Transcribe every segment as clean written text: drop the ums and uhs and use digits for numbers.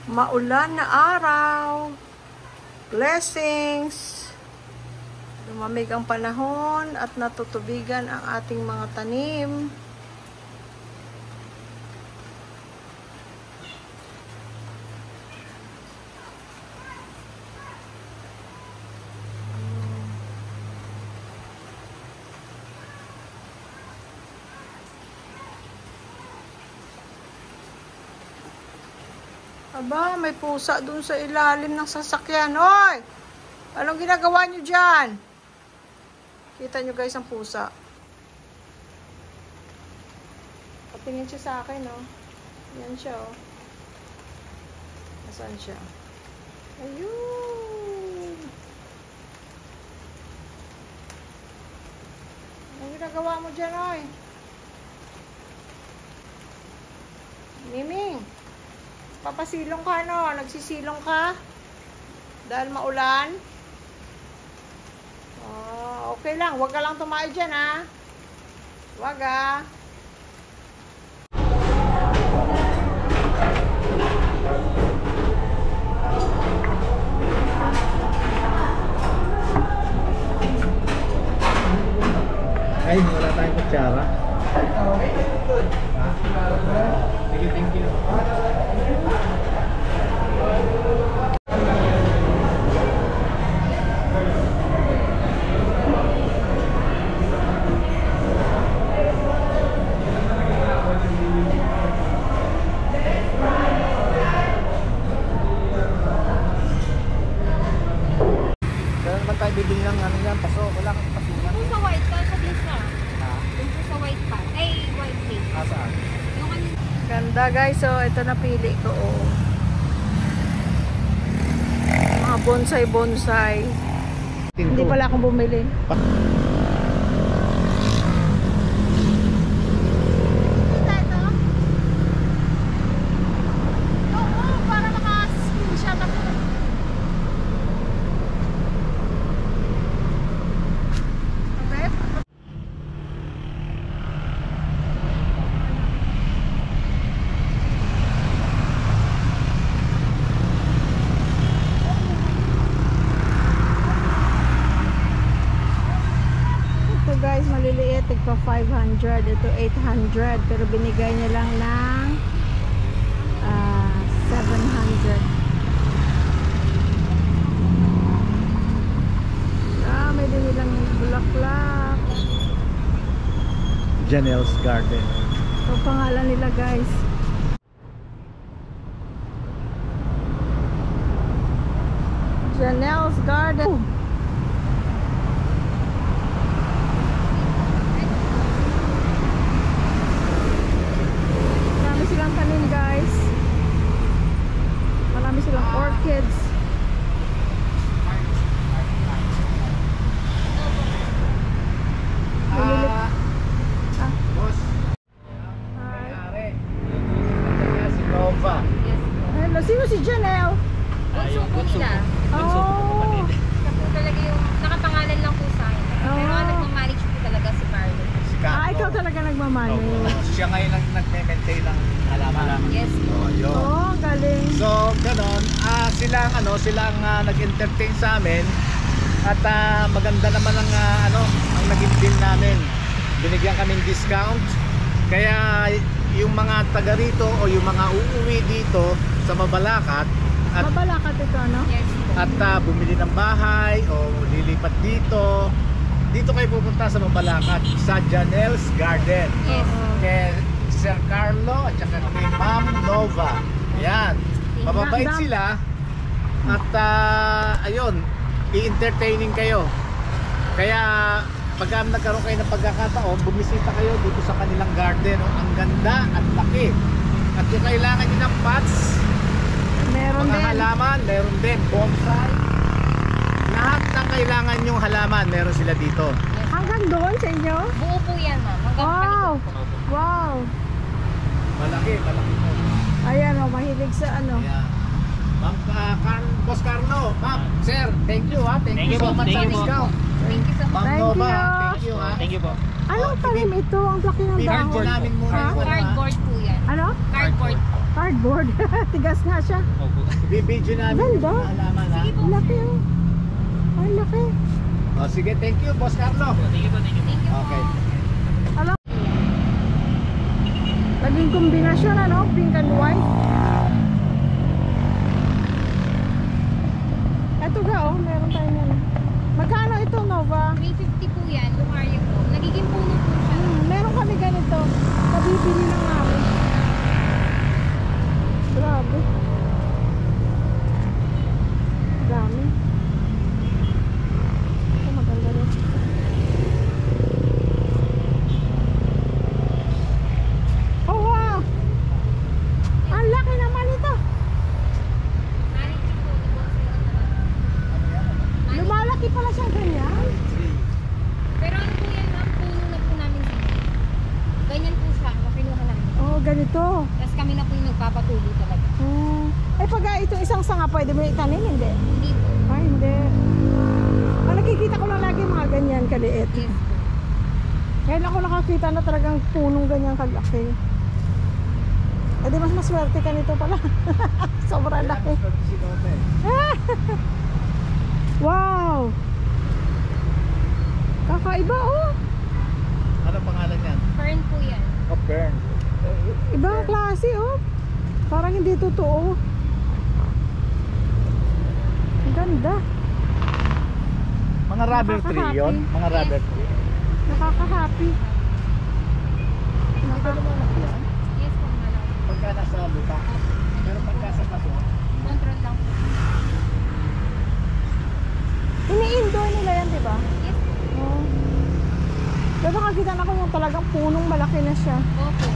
Maulan na araw. Blessings. Lumamig ang panahon at natutubigan ang ating mga tanim. Aba, may pusa dun sa ilalim ng sasakyan. Hoy! Anong ginagawa nyo dyan? Kita nyo guys ang pusa. Patingin siya sa akin, oh. Yan siya, oh. Nasaan siya? Ayun! Anong ginagawa mo dyan, oy? Miming! Papasilong ka, no? Nagsisilong ka? Dahil maulan? Oh, okay lang. Huwag ka lang tumayo dyan, ha? Huwag, ha? Ay, wala tayong kutsara. Sige, thank you. Bibili ng ano yan, paso, wala kang pasungan. Yung sa white ka, sabihin siya. Yung sa white pa. Ay, white cake. Saan? Yung ano. Ganda guys, so ito napili ko, oh. Mga bonsai. Hindi pala akong bumili. Guys, maliliit, tigpa 500, ito 800, pero binigay niya lang ng 700. May din nilang bulaklak. Janelle's Garden. Ito pangalan nila guys. Janelle's Garden. Guys, marami silang orchids. Boss. Hi. Si Nova. Hello, sino si Janelle? Bunso po nila. Oh. Siya po talaga yung nakapangalan lang po sa akin. Pero nagmamanage po talaga si Carlo. Ikaw talaga nagmamanage. Siya ngayon nagme-maintain ng halaman. Yes. Yun. Oh, galing. So, ganon, silang nag-entertain sa amin at maganda naman ang ang naging deal namin. Binigyan kaming discount. Kaya yung mga taga rito o yung mga uuwi dito sa Mabalacat at Mabalacat ito, no? Yes. at bumili ng bahay o lilipat dito kayo pupunta sa Mabalacat sa Janelle's Garden. Yes. Kay Sir Carlo at saka kay Ma'am Nova. Ayan, mababait sila at ayun, i-entertaining kayo. Kaya pag nagkaroon kayo ng pagkakataon, bumisita kayo dito sa kanilang garden. Ang ganda at laki. At kung kailangan nyo ng pots, Meron mga din. halaman, meron din. Bonsai, lahat ng kailangan nyong halaman, meron sila dito. Hanggang doon sa inyo? Buo po yan, ma'am. Hanggang Wow! palikod po. Wow! Malaki po. Ayan, oh, mahilig sa ano. Yeah. Ma'am, Boss Carlo, ma'am, sir, thank you ha. Thank you so much sa discount. Thank you so much. Ma'am Thank Nova, you. thank you ha. Thank you po. Anong talim ito? Ang laki ng Bihard dahon. namin muna Ha? yung Cardboard po yan. Ano? Cardboard. Cardboard. Tigas nga siya. Opo. Ibibidyo namin Ganda. yung halaman ha. Ang laki oh. Ay, laki. O sige, thank you Boss Carlo. Thank you po. Okay. Alam. Naging kombinasyon ano, pink and white. Eto ga oh, meron tayo yan. Magkano ito, Nova? 350 po yan, lumario po. Nagiging puno po siya. Meron kami ganito. Kabibili lang namin. Grabe. Dami. Ito maganda rin. Oh wow! Ang laki naman ito. Manage po, di po sila. Lumalaki pala siya ganyan. Pero ano po yan, ma'am? Puno na po namin siya. Ganyan po siya, makinuha namin. Oh, ganito. Tapos kami na po yung nagpapatuloy talaga. Eh pag itong isang sanga pwede mo itanim, hindi? Hindi po. Ay, hindi. Nakikita ko lang lagi mga ganyan kaliit. Yes po. Ngayon ako nakakita na talagang punong ganyan kalaki. Eh di mas maswerte ka nito pala. Sobrang laki. Wow! Kakaiba oh! Ano pangalan yan? Fern po yan. Oh, Fern. Ibang klase oh. Parang hindi totoo. Ang ganda. Mga rubber tree Nakaka-happy. yun? Mga rubber tree. Nakaka-happy. Ito lumalaki yan. Yes po, malaki. Pagka nasa lupa. Pero pagka sa kaso, Control lang po. Ini-indoor nila yan, di ba? Yes po. Oh. Pero nakakita na ko yung talagang punong malaki na siya. Opo.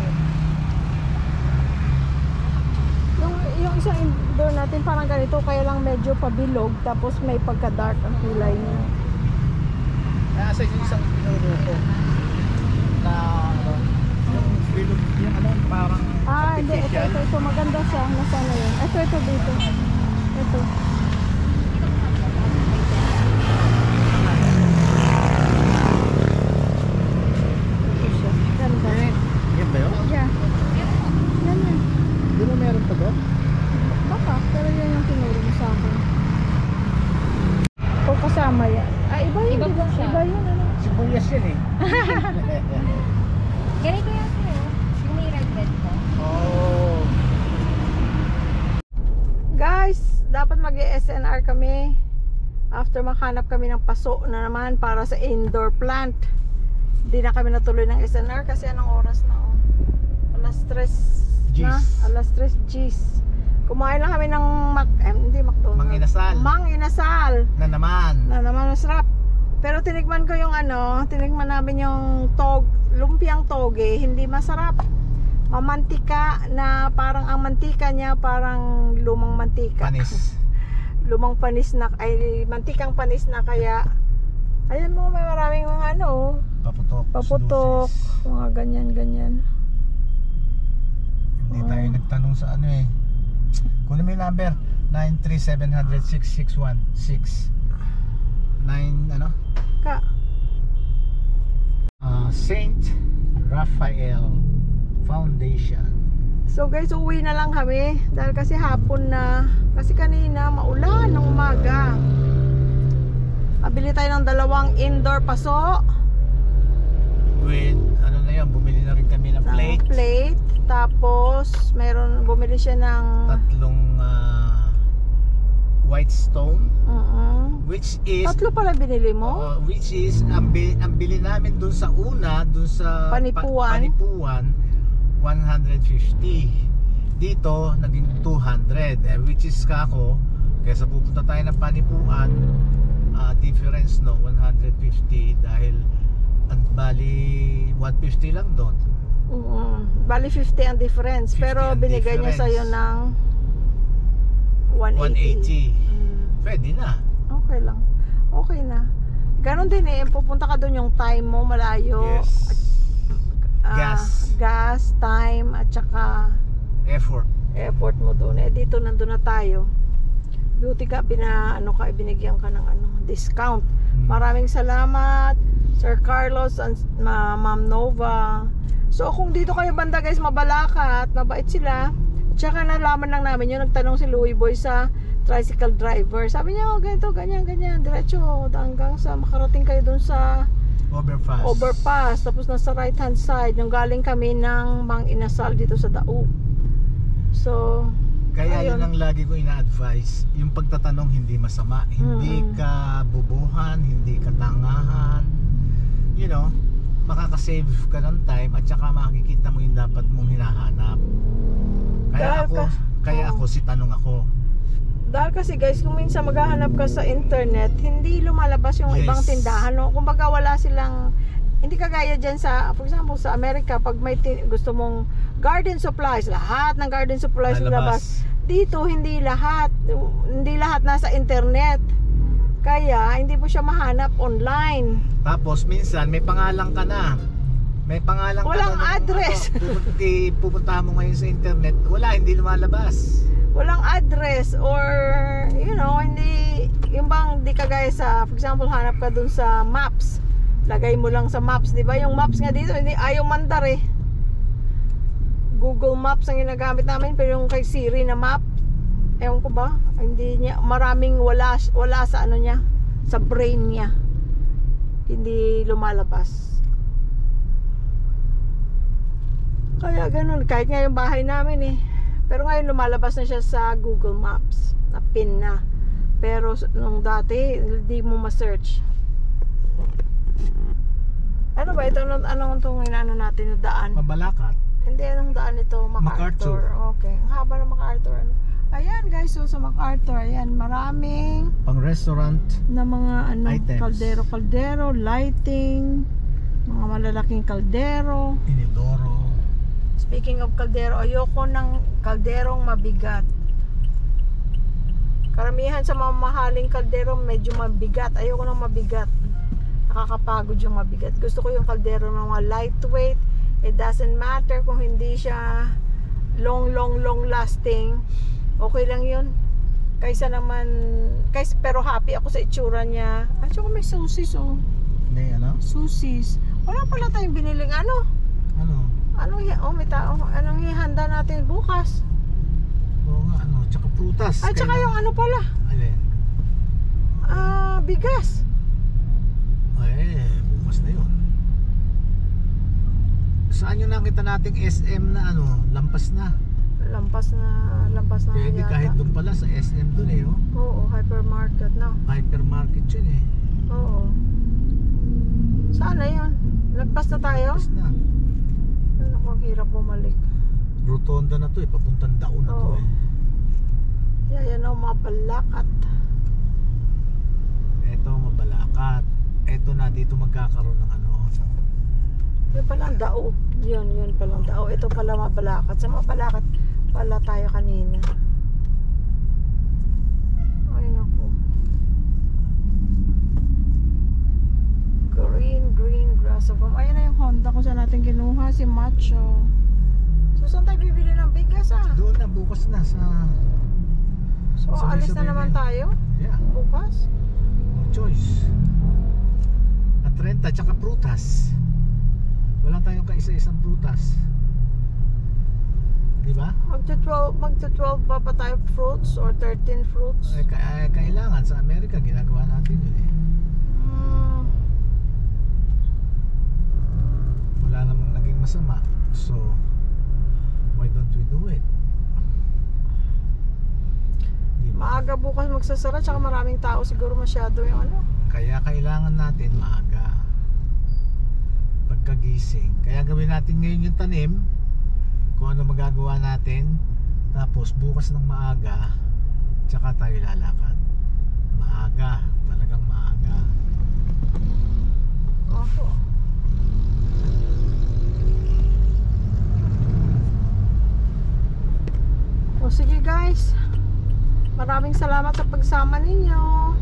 Yung isang indoor natin parang ganito, kaya lang medyo pabilog, tapos may pagka-dark ang kulay niya. nasa yung isang pinuro ko na ano, yung bilog, yung ano, parang Hindi, ito, maganda siya. Nasaan na yun? Ito, dito. Ito. Ito siya. Ganda. Yan ba yun? Yeah. Yan. Di ba meron pa doon? Baka, pero yan yung tinuro mo sa akin. O kasama yan. Iba yun, Iba po siya. Iba yun, ano? Sibuyas yan eh. Ganito yan sa'yo. Yung may red po. Oh. Guys, dapat mag-SNR kami after makahanap kami ng paso na naman para sa indoor plant. Hindi na kami natuloy ng SNR kasi anong oras na oh? Alas 3 na? Alas 3 Gs. Kumain lang kami ng hindi McDonald's. Mang-inasal. Mang-inasal. Na naman. Masarap. Pero tinigman ko yung tinigman namin yung lumpiang toge, hindi masarap. Mamantika na parang ang mantika niya parang lumang mantika. Panis. Lumang panis na, mantikang panis na kaya ayan mo may maraming mga paputok, mga ganyan. Hindi tayo nagtanong sa kunin mo yung number 937006616 Saint Raphael Foundation. So guys, uwi na lang kami dahil kasi hapon na, kasi kanina maulan ng umaga. Pabili tayo ng 2 indoor paso With bumili na rin kami ng plate. Tapos bumili siya ng 3 white stone, which is 3 pala binili mo? which is ang bili namin dun sa Panipuan 150. Dito naging 200, which is kako kaysa pupunta tayo ng Panipuan, difference 150 dahil bali 150 lang doon. Bali 50 ang difference, pero binigay niya sa'yo ng 180. Pwede na. Okay lang. Okay na. Ganon din pupunta ka doon yung time mo malayo. Yes. Gas, time, at saka effort mo doon. Dito nandun na tayo. Buti ka, binigyan ka ng discount. Maraming salamat, Sir Carlos and Ma'am Nova. So kung dito kayo banda guys, Mabalacat, mabait sila. Tsaka nalaman lang namin yun, nagtanong si Louie Boy sa tricycle driver. Sabi niya, oh, ganito, ganyan, ganyan. Diretso hanggang sa makarating kayo dun sa overpass. Tapos nasa right hand side, yung galing kami ng Mang Inasal dito sa Daug. So, Kaya ayun. yun ang lagi ko ina-advise, yung pagtatanong hindi masama, hindi ka bubuhan, hindi ka tangahan, you know, makakasave ka ng time at saka makikita mo yung dapat mong hinahanap. Kaya ako si tanong ako. Dahil kasi guys, kung minsan maghahanap ka sa internet, hindi lumalabas yung Yes. ibang tindahan. No? Kumbaga wala silang, hindi kagaya dyan sa, for example, sa Amerika, pag may gusto mong garden supplies, lahat ng garden supplies lalabas. Dito, hindi lahat nasa internet. Kaya, hindi mo siya mahanap online. Tapos minsan may pangalan ka na. May pangalan Walang ka na. address. Pupunta mo ngayon sa internet, wala, hindi lumalabas. Walang address or, you know, hindi, yung bang, di kagaya sa, for example, hanap ka dun sa maps. Lagay mo lang sa maps, di ba? Yung maps nga dito, hindi, ayaw mandar eh. Google Maps ang ginagamit namin, pero yung kay Siri na map, ewan ko ba, hindi niya, maraming wala sa ano niya, sa brain niya. Hindi lumalabas. Kaya ganun, kahit nga yung bahay namin eh. Pero ngayon lumalabas na siya sa Google Maps, na pin na. Pero nung dati, hindi mo ma-search. Ano ba ito? Anong itong inaano natin na daan? Mabalakat. Hindi, anong daan ito? MacArthur. Okay. Ang haba ng MacArthur. Ayan guys, so sa MacArthur, ayan, maraming Pang restaurant na mga items. kaldero, lighting, mga malalaking kaldero. Inidoro. Speaking of kaldero, ayoko ng kalderong mabigat. Karamihan sa mga mahaling kaldero medyo mabigat. Ayoko ng mabigat. Nakakapagod yung mabigat. Gusto ko yung kaldero ng mga lightweight. It doesn't matter kung hindi siya long lasting. Okay lang yun. Pero happy ako sa itsura niya. At saka may sosis oh. May ano? Sosis. Wala pala tayong biniling ano. May tao. Anong ihanda natin bukas? Oo nga, ano? Tsaka prutas. At saka yung ano pala. Alin? Bigas. Bukas na yun. Saan yung nakita nating SM na ano? Lampas na. Lampas na Pwede yata. kahit doon pala sa SM doon eh, oh. Oo, hypermarket na. Hypermarket yun eh. Oo. Sana yun. Lagpas na tayo? Lampas na. Ano, ang hirap bumalik. Rotonda na to eh, papuntang Daon na to Oo. eh. Yan ang mga balakat. Eto, Mabalakat. Eto na, dito magkakaroon ng ano. Yun palang Daog. Yun palang Daog. Ito pala Mabalakat. Sa Mabalakat pala tayo kanina. Ay naku. Green grass of them. Ayan na yung Honda ko sa natin kinuha. Si Macho. So saan tayo bibili ng bigas Doon na, bukas na sa... So alis na Sabay-sabay naman na yun. tayo? Yeah, Bukas? no choice. At renta, tsaka prutas. Wala tayong kaisa-isang prutas. Di ba? Magta-12 pa tayo fruits or 13 fruits? Kailangan sa Amerika, ginagawa natin yun eh. Wala namang naging masama. So, why don't we do it? Diba? Maaga bukas magsasara, tsaka maraming tao siguro masyado yung ano. Kaya kailangan natin maaga pagkagising. Kaya gawin natin ngayon yung tanim, kung ano magagawa natin, tapos bukas ng maaga tsaka tayo lalakad. Maaga, talagang maaga. Opo. O sige guys, maraming salamat sa pagsama ninyo.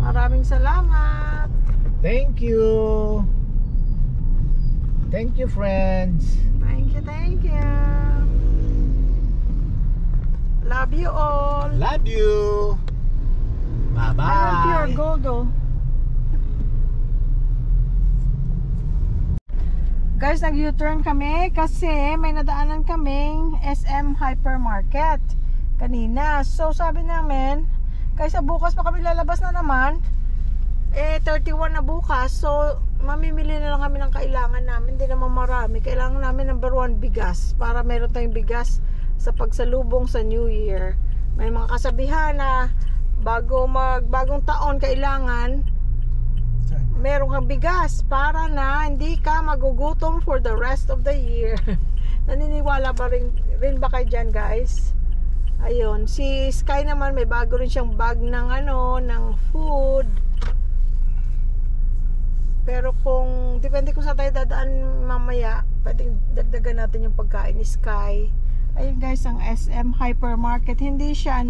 Maraming salamat. Thank you. Thank you, friends. Thank you. Love you all. Love you. Bye-bye. I hope you're gold oh. Guys, nag-U-turn kami kasi may nadaanan kaming SM Hypermarket kanina. So sabi namin, kaysa bukas pa kami lalabas na naman, 31 na bukas. So mamimili na lang kami ng kailangan namin. Hindi naman marami. Kailangan namin number 1 bigas para meron tayong bigas sa pagsalubong sa New Year. May mga kasabihan na bagong taon kailangan meron kang bigas para na hindi ka magugutom for the rest of the year. Naniniwala ba rin ba kayo dyan, guys? Ayun, si Sky naman may bago rin siyang bag ng ng food. Pero kung depende kung saan tayo dadaan mamaya, pwedeng dagdagan natin yung pagkain ni Sky. Ayun guys, ang SM Hypermarket, hindi siya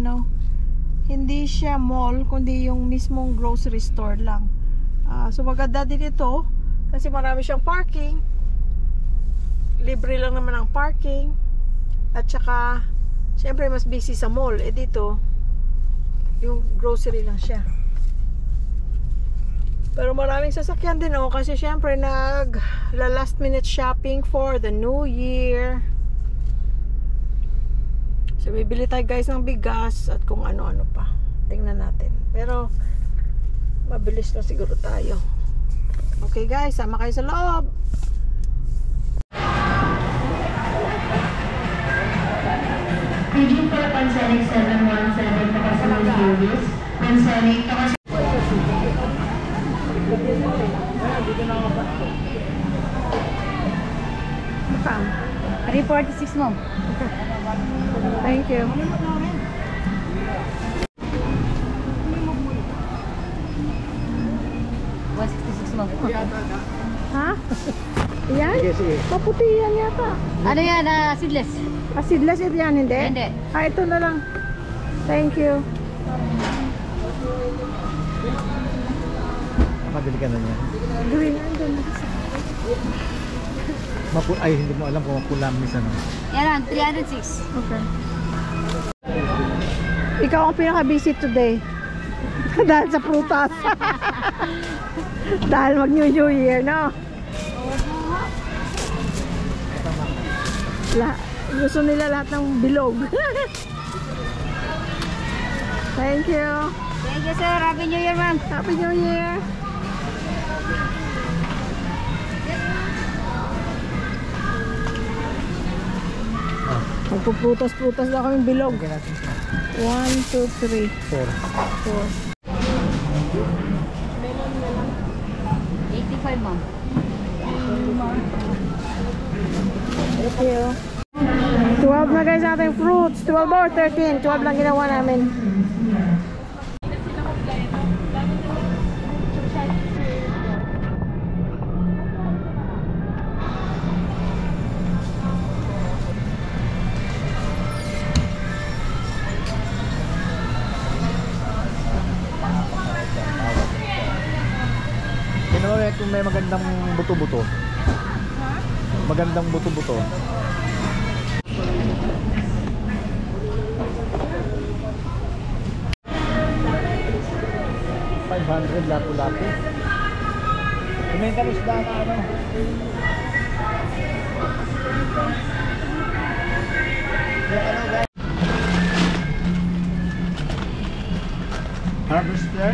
hindi siya mall, kundi yung mismong grocery store lang. So maganda din ito kasi marami siyang parking, libre lang naman ang parking, at saka syempre mas busy sa mall. Dito yung grocery lang siya, pero maraming sasakyan din kasi syempre last minute shopping for the New Year. So bibili tayo guys ng bigas at kung ano-ano pa, tingnan natin, pero mabilis na siguro tayo. Okay guys, sama kayo sa loob. Paging po Pansonic 717 Pakasulang Series. Pansonic Saan? 346 mo. Thank you. 166 mo. Ha? Yan? Sige, sige. Maputi yan yata. Ano yan? Seedless? Seedless ito yan, hindi? Hindi. Ito na lang. Thank you. Mabili ka na niya. Green, andun. Ay, hindi mo alam kung mapulamis ano. Yan, 306. Okay. Ikaw ang pinaka-busy today. Dahil sa prutas. Dahil mag-New Year, no? Gusto nila lahat ng bilog. Thank you. Thank you, sir. Happy New Year, ma'am. Happy New Year. Magpuprutas-prutas na kaming bilog. 1, 2, 3, 4. 4. 85, ma'am. Thank you. 12 na guys ating fruits. 12 or 13. 12 lang ginawa namin. Kung may magandang buto-buto. Magandang buto-buto. $500 lapu-lapu. Kumenta isda na ano. Harvester.